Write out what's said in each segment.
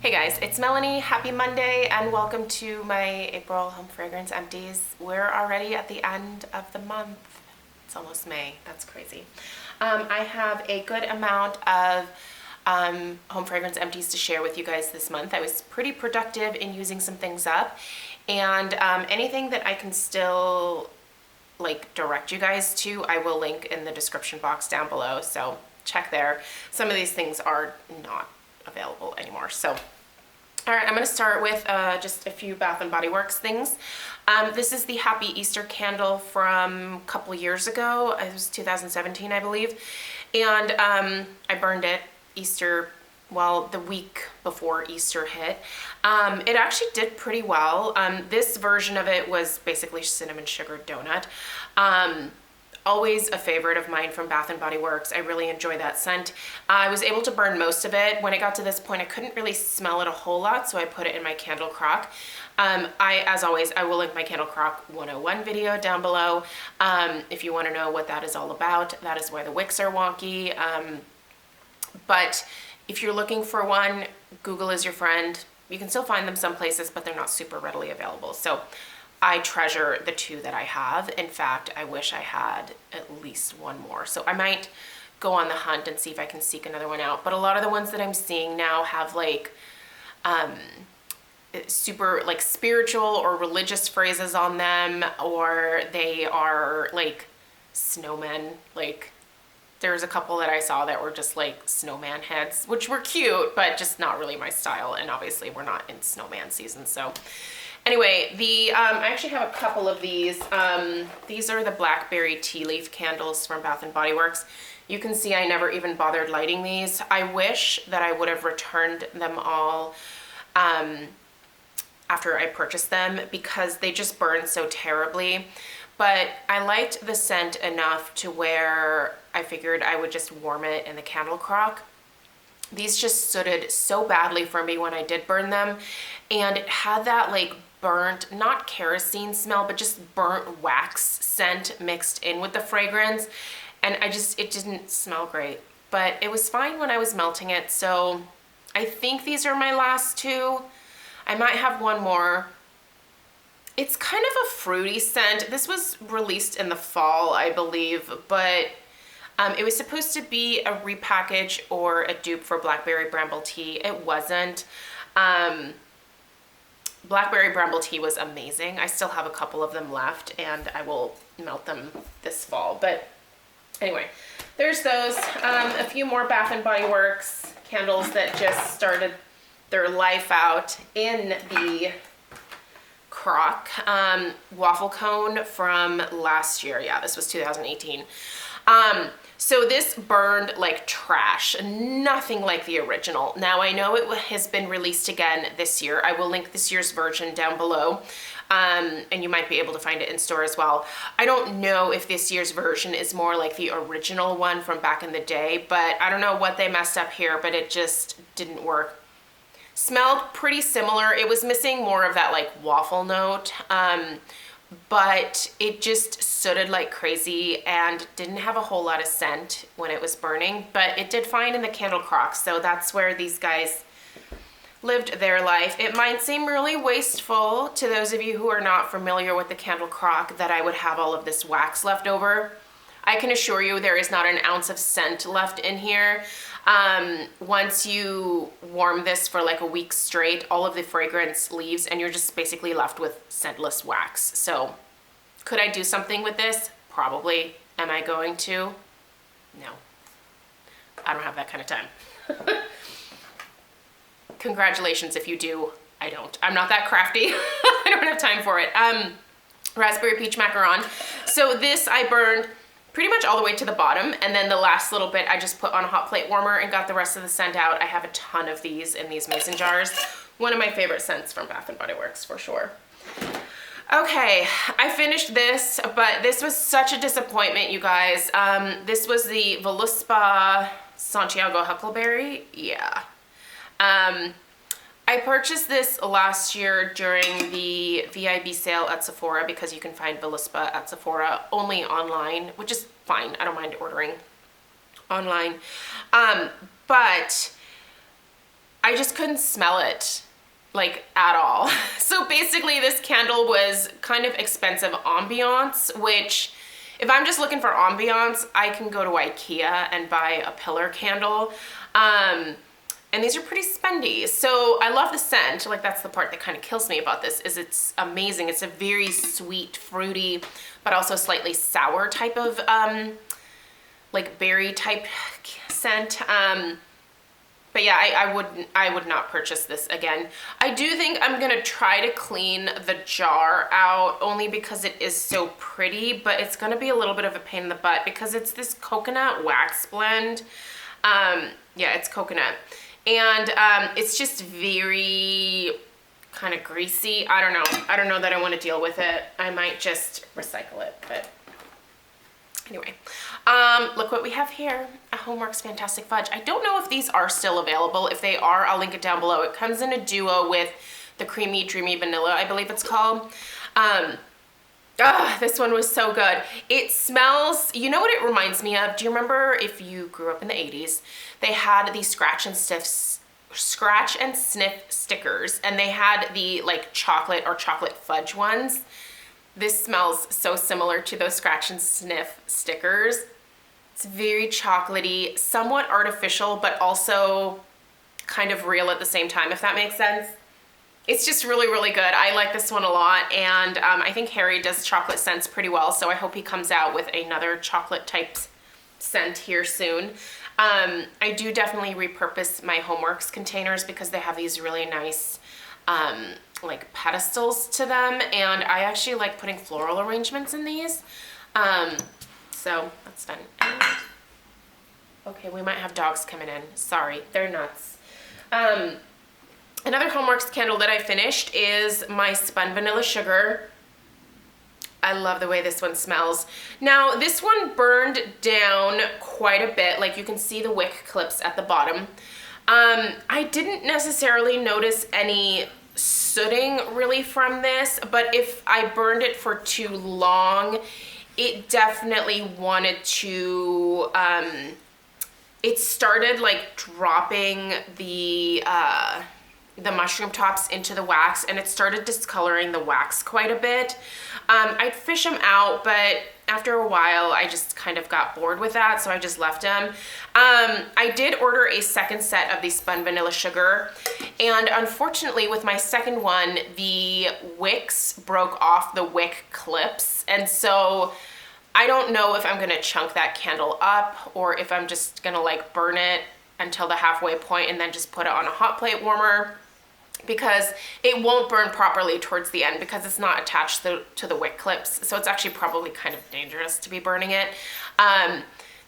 Hey guys, it's Melanie. Happy Monday and welcome to my April home fragrance empties. We're already at the end of the month. It's almost May. That's crazy. I have a good amount of home fragrance empties to share with you guys this month. I was pretty productive in using some things up, and anything that I can still direct you guys to, I will link in the description box down below, so check there. Some of these things are not available anymore. So all right, I'm going to start with just a few Bath & Body Works things. This is the Happy Easter candle from a couple years ago. It was 2017, I believe. And I burned it the week before Easter hit. It actually did pretty well. This version of it was basically cinnamon sugar donut. Always a favorite of mine from Bath & Body Works. I really enjoy that scent. I was able to burn most of it. When it got to this point, I couldn't really smell it a whole lot, so I put it in my candle crock. As always, I will link my Candle Crock 101 video down below. If you want to know what that is all about, that is why the wicks are wonky. But if you're looking for one, Google is your friend. You can still find them some places, but they're not super readily available. So I treasure the two that I have. In fact, I wish I had at least one more. So I might go on the hunt and see if I can seek another one out. But a lot of the ones that I'm seeing now have super spiritual or religious phrases on them, or they are snowmen. There's a couple that I saw that were just snowman heads, which were cute, but just not really my style. And obviously we're not in snowman season, so. Anyway, I actually have a couple of these. These are the Blackberry Tea Leaf candles from Bath & Body Works. You can see I never even bothered lighting these. I wish that I would have returned them all after I purchased them because they just burn so terribly. But I liked the scent enough to where I figured I would just warm it in the candle crock. These just sooted so badly for me when I did burn them, and it had that burnt, not kerosene smell, but just burnt wax scent mixed in with the fragrance, and it didn't smell great. But it was fine when I was melting it, so I think these are my last two. I might have one more. It's kind of a fruity scent. This was released in the fall, I believe, but it was supposed to be a repackage or a dupe for Blackberry Bramble Tea. It wasn't. Blackberry Bramble Tea was amazing. I still have a couple of them left, and I will melt them this fall. But anyway, there's those. A few more Bath & Body Works candles that just started their life out in the crock. Waffle cone from last year. Yeah, this was 2018. So this burned like trash, nothing like the original. Now I know it has been released again this year. I will link this year's version down below, and you might be able to find it in store as well. I don't know if this year's version is more like the original one from back in the day, but I don't know what they messed up here, but it just didn't work. Smelled pretty similar. It was missing more of that waffle note, but it just sooted like crazy and didn't have a whole lot of scent when it was burning, but it did fine in the candle crock, so that's where these guys lived their life. It might seem really wasteful to those of you who are not familiar with the candle crock that I would have all of this wax left over. I can assure you there is not an ounce of scent left in here. Once you warm this for a week straight, all of the fragrance leaves and you're just basically left with scentless wax. So could I do something with this? Probably. Am I going to? No. I don't have that kind of time. Congratulations if you do. I don't. I'm not that crafty. I don't have time for it. Raspberry peach macaron. So this I burned pretty much all the way to the bottom, and then the last little bit I just put on a hot plate warmer and got the rest of the scent out. I have a ton of these in these mason jars. One of my favorite scents from Bath & Body Works for sure. Okay, I finished this, but this was such a disappointment, you guys. This was the Voluspa Santiago Huckleberry. Yeah. I purchased this last year during the VIB sale at Sephora because you can find Voluspa at Sephora only online, which is fine. I don't mind ordering online. But I just couldn't smell it, like, at all. So basically this candle was kind of expensive ambiance, which if I'm just looking for ambiance, I can go to IKEA and buy a pillar candle. And these are pretty spendy. So I love the scent. Like, that's the part that kind of kills me about this, is it's amazing. It's a very sweet, fruity, but also slightly sour type of like berry type scent. But yeah, I would not purchase this again. I do think I'm gonna try to clean the jar out, only because it is so pretty, but it's gonna be a little bit of a pain in the butt because it's this coconut wax blend. Yeah, it's coconut. And it's just very kind of greasy. I don't know that I want to deal with it. I might just recycle it, but anyway. Look what we have here, a Homeworks Fantastic Fudge. I don't know if these are still available. If they are, I'll link it down below. It comes in a duo with the Creamy Dreamy Vanilla, I believe it's called. This one was so good. It smells, you know what it reminds me of? Do you remember, if you grew up in the 80s, they had these scratch and sniff stickers, and they had the like chocolate or chocolate fudge ones. This smells so similar to those scratch and sniff stickers. It's very chocolatey, somewhat artificial, but also kind of real at the same time, if that makes sense. It's just really, really good. I like this one a lot, and I think Harry does chocolate scents pretty well, so I hope he comes out with another chocolate type scent here soon. I do definitely repurpose my Homeworks containers because they have these really nice like pedestals to them, and I actually like putting floral arrangements in these. So that's done. And, okay, we might have dogs coming in. Sorry, they're nuts. Another Homeworks candle that I finished is my Spun Vanilla Sugar. I love the way this one smells. Now, this one burned down quite a bit. Like, you can see the wick clips at the bottom. I didn't necessarily notice any sooting really from this, but if I burned it for too long, it definitely wanted to, it started like dropping the mushroom tops into the wax, and it started discoloring the wax quite a bit. I'd fish them out, but after a while I just kind of got bored with that, so I just left them. I did order a second set of the Spun Vanilla Sugar, and unfortunately with my second one, the wicks broke off the wick clips, and so I don't know if I'm gonna chunk that candle up or if I'm just gonna like burn it until the halfway point and then just put it on a hot plate warmer, because it won't burn properly towards the end because it's not attached to the wick clips. So it's actually probably kind of dangerous to be burning it.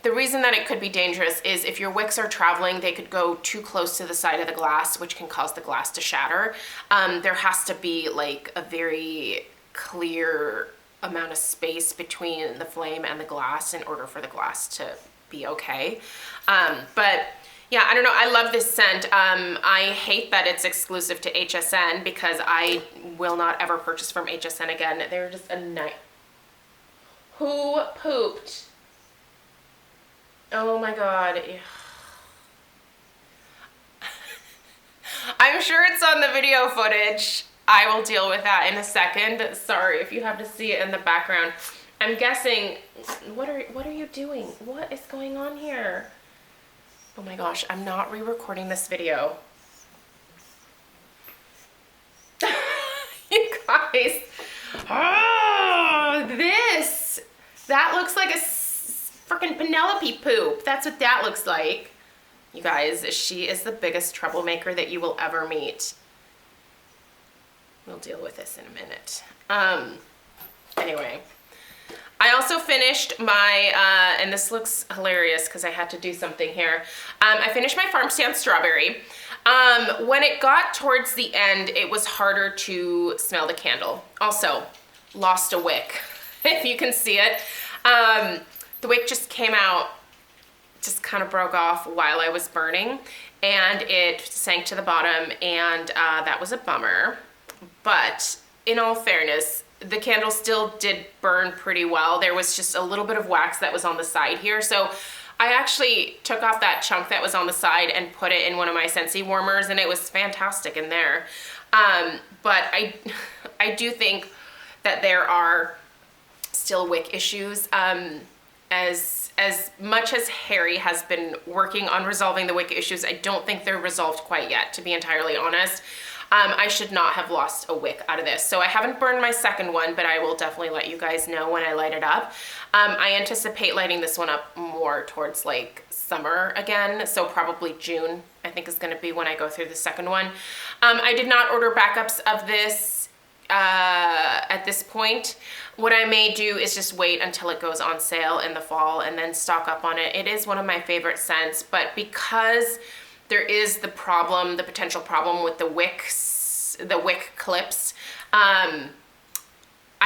The reason that it could be dangerous is if your wicks are traveling, they could go too close to the side of the glass, which can cause the glass to shatter. There has to be like a very clear amount of space between the flame and the glass in order for the glass to be okay. But yeah, I don't know. I love this scent. I hate that it's exclusive to HSN because I will not ever purchase from HSN again. They're just a night. Who pooped? Oh my God. I'm sure it's on the video footage. I will deal with that in a second. Sorry if you have to see it in the background. I'm guessing, what are you doing? What is going on here? Oh my gosh, I'm not re-recording this video. You guys. Oh, this. That looks like a freaking Penelope poop. That's what that looks like. You guys, she is the biggest troublemaker that you will ever meet. We'll deal with this in a minute. Anyway. I also finished my, and this looks hilarious because I had to do something here. I finished my farm stand strawberry. When it got towards the end, it was harder to smell the candle. Also, lost a wick, if you can see it. The wick just came out, just kind of broke off while I was burning, and it sank to the bottom, and that was a bummer. But in all fairness, the candle still did burn pretty well. There was just a little bit of wax that was on the side here. So I actually took off that chunk that was on the side and put it in one of my Scentsy warmers, and it was fantastic in there. But I do think that there are still wick issues. As much as Harry has been working on resolving the wick issues, I don't think they're resolved quite yet, to be entirely honest. I should not have lost a wick out of this. So I haven't burned my second one, but I will definitely let you guys know when I light it up. I anticipate lighting this one up more towards like summer again, so probably June, I think, is gonna be when I go through the second one. I did not order backups of this at this point. What I may do is just wait until it goes on sale in the fall and then stock up on it. It is one of my favorite scents, but because there is the potential problem with the wick clips, I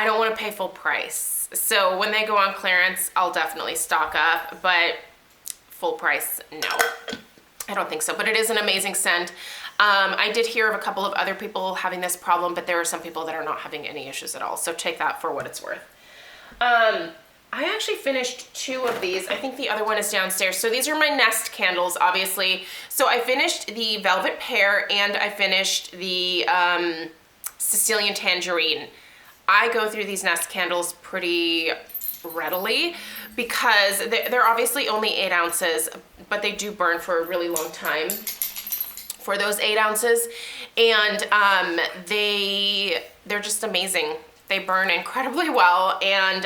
don't want to pay full price. So when they go on clearance, I'll definitely stock up, but full price, no. I don't think so, but it is an amazing scent. I did hear of a couple of other people having this problem, but there are some people that are not having any issues at all, so take that for what it's worth. I actually finished 2 of these. I think the other one is downstairs. So these are my Nest candles, obviously. So I finished the Velvet Pear and I finished the Sicilian Tangerine. I go through these Nest candles pretty readily because they're obviously only 8 ounces, but they do burn for a really long time for those 8 ounces. And they're just amazing. They burn incredibly well, and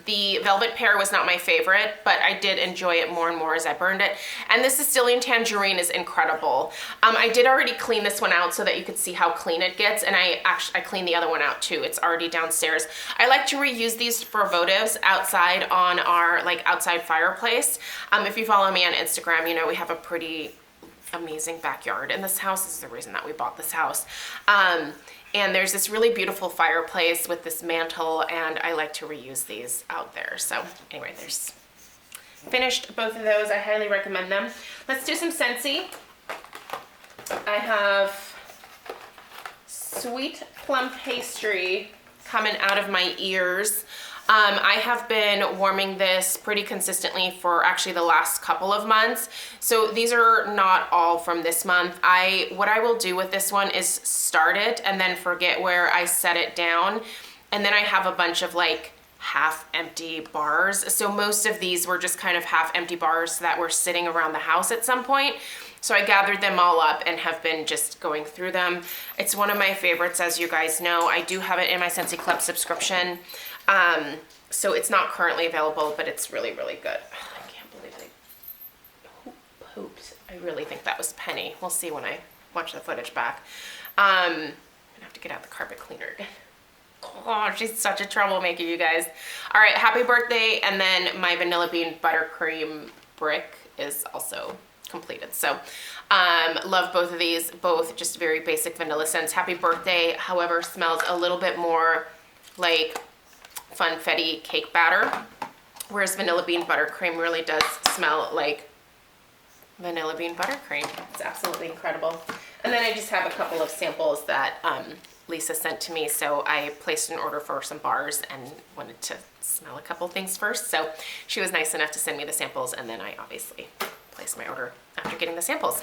the Velvet Pear was not my favorite, but I did enjoy it more and more as I burned it. And the Sicilian Tangerine is incredible. I did already clean this one out so that you could see how clean it gets, and I cleaned the other one out too. It's already downstairs. I like to reuse these for votives outside on our outside fireplace. If you follow me on Instagram, you know we have a pretty amazing backyard, and this house is the reason that we bought this house. And there's this really beautiful fireplace with this mantle, and I like to reuse these out there. So anyway, there's finished both of those. I highly recommend them. Let's do some Scentsy. I have Sweet Plum Pastry coming out of my ears. I have been warming this pretty consistently for actually the last couple of months. So these are not all from this month. What I will do with this one is start it and then forget where I set it down. And then I have a bunch of half empty bars. So most of these were just kind of half empty bars that were sitting around the house at some point. So I gathered them all up and have been just going through them. It's one of my favorites, as you guys know. I do have it in my Scentsy Club subscription. So it's not currently available, but it's really, really good. I can't believe who pooped. I really think that was Penny. We'll see when I watch the footage back. I'm gonna have to get out the carpet cleaner again. Oh, she's such a troublemaker, you guys. All right, happy birthday. And then my vanilla bean buttercream brick is also completed. So love both of these, both just very basic vanilla scents. Happy birthday, however, smells a little bit more like funfetti cake batter, whereas vanilla bean buttercream really does smell like vanilla bean buttercream. It's absolutely incredible. And then I just have a couple of samples that Lisa sent to me, so I placed an order for some bars and wanted to smell a couple things first. So she was nice enough to send me the samples, and then I obviously placed my order after getting the samples.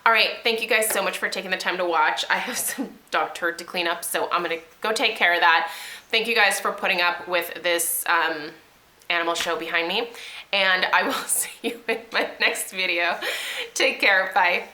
All right, thank you guys so much for taking the time to watch. I have some dog turd to clean up, so I'm gonna go take care of that. Thank you guys for putting up with this animal show behind me, and I will see you in my next video. Take care, bye.